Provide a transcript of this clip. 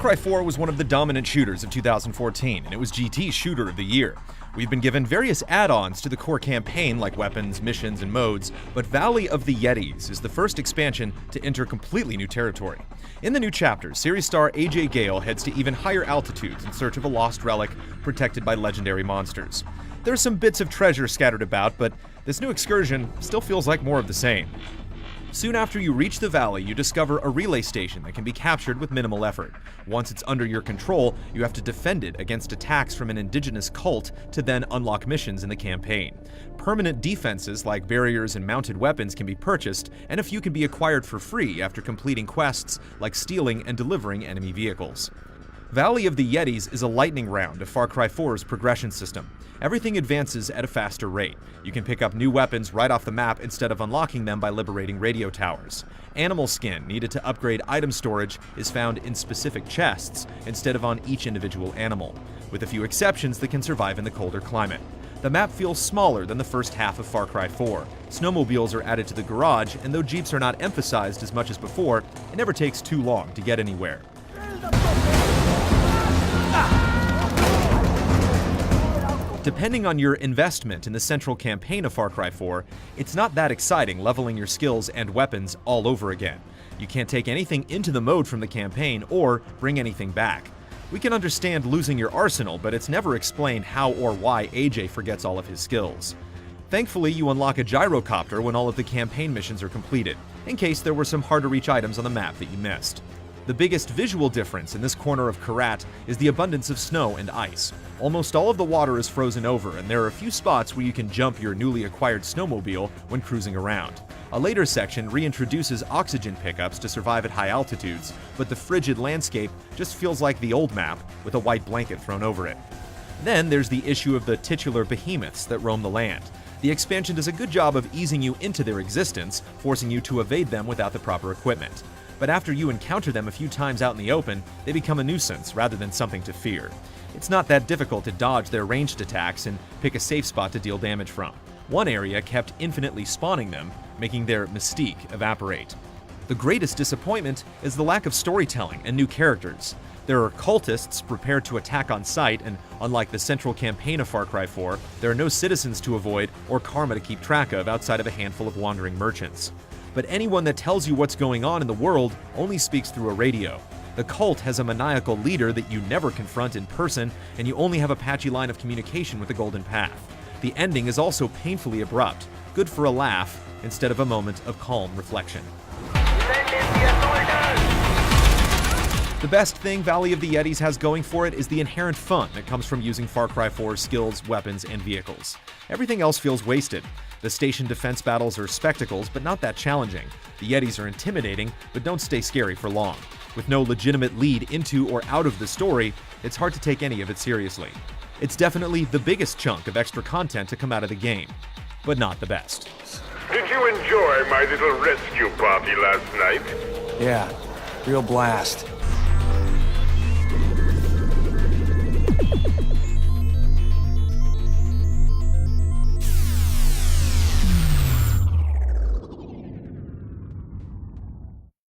Cry 4 was one of the dominant shooters of 2014, and it was GT's Shooter of the Year. We've been given various add-ons to the core campaign like weapons, missions, and modes, but Valley of the Yetis is the first expansion to enter completely new territory. In the new chapters, series star AJ Gale heads to even higher altitudes in search of a lost relic protected by legendary monsters. There are some bits of treasure scattered about, but this new excursion still feels like more of the same. Soon after you reach the valley, you discover a relay station that can be captured with minimal effort. Once it's under your control, you have to defend it against attacks from an indigenous cult to then unlock missions in the campaign. Permanent defenses like barriers and mounted weapons can be purchased, and a few can be acquired for free after completing quests like stealing and delivering enemy vehicles. Valley of the Yetis is a lightning round of Far Cry 4's progression system. Everything advances at a faster rate. You can pick up new weapons right off the map instead of unlocking them by liberating radio towers. Animal skin needed to upgrade item storage is found in specific chests instead of on each individual animal, with a few exceptions that can survive in the colder climate. The map feels smaller than the first half of Far Cry 4. Snowmobiles are added to the garage, and though Jeeps are not emphasized as much as before, it never takes too long to get anywhere. Depending on your investment in the central campaign of Far Cry 4, it's not that exciting leveling your skills and weapons all over again. You can't take anything into the mode from the campaign or bring anything back. We can understand losing your arsenal, but it's never explained how or why AJ forgets all of his skills. Thankfully, you unlock a gyrocopter when all of the campaign missions are completed, in case there were some hard-to-reach items on the map that you missed. The biggest visual difference in this corner of Karat is the abundance of snow and ice. Almost all of the water is frozen over, and there are a few spots where you can jump your newly acquired snowmobile when cruising around. A later section reintroduces oxygen pickups to survive at high altitudes, but the frigid landscape just feels like the old map with a white blanket thrown over it. Then there's the issue of the titular behemoths that roam the land. The expansion does a good job of easing you into their existence, forcing you to evade them without the proper equipment. But after you encounter them a few times out in the open, they become a nuisance rather than something to fear. It's not that difficult to dodge their ranged attacks and pick a safe spot to deal damage from. One area kept infinitely spawning them, making their mystique evaporate. The greatest disappointment is the lack of storytelling and new characters. There are cultists prepared to attack on sight, and unlike the central campaign of Far Cry 4, there are no citizens to avoid or karma to keep track of outside of a handful of wandering merchants. But anyone that tells you what's going on in the world only speaks through a radio. The cult has a maniacal leader that you never confront in person, and you only have a patchy line of communication with the Golden Path. The ending is also painfully abrupt, good for a laugh instead of a moment of calm reflection. The best thing Valley of the Yetis has going for it is the inherent fun that comes from using Far Cry 4's skills, weapons, and vehicles. Everything else feels wasted. The station defense battles are spectacles, but not that challenging. The Yetis are intimidating, but don't stay scary for long. With no legitimate lead into or out of the story, it's hard to take any of it seriously. It's definitely the biggest chunk of extra content to come out of the game, but not the best. Did you enjoy my little rescue party last night? Yeah, real blast.